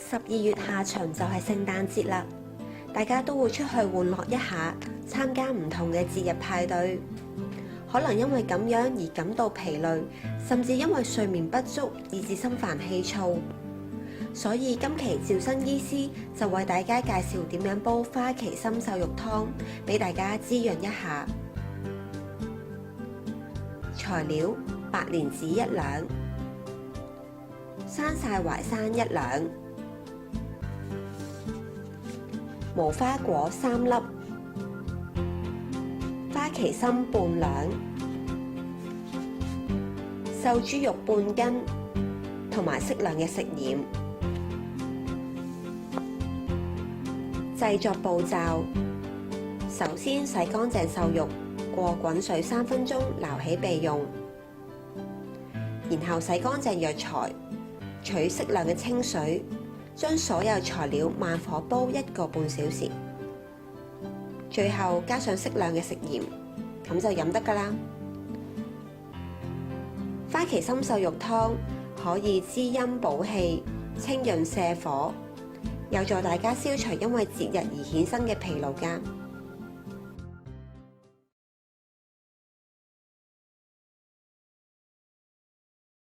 12月下旬就係聖誕節啦，大家都會出去玩樂一下，參加唔同嘅節日派對。可能因為咁樣而感到疲累，甚至因為睡眠不足以致心煩氣躁。所以今期趙生醫師就為大家介紹點樣煲花旗參瘦肉湯，俾大家滋潤一下。材料：白蓮子1兩，生曬淮山1兩，無花果3粒，花旗參半兩，瘦豬肉半斤，同埋適量嘅食鹽。製作步驟：首先洗乾淨瘦肉，過滾水3分鐘，撈起備用。然後洗乾淨藥材，取適量嘅清水，將所有材料慢火煲1個半小時。最後加上適量嘅食鹽，咁就飲得㗎啦。花旗參瘦肉湯可以滋陰補氣、清潤瀉火，有助大家消除因為節日而衍生嘅疲勞㗎。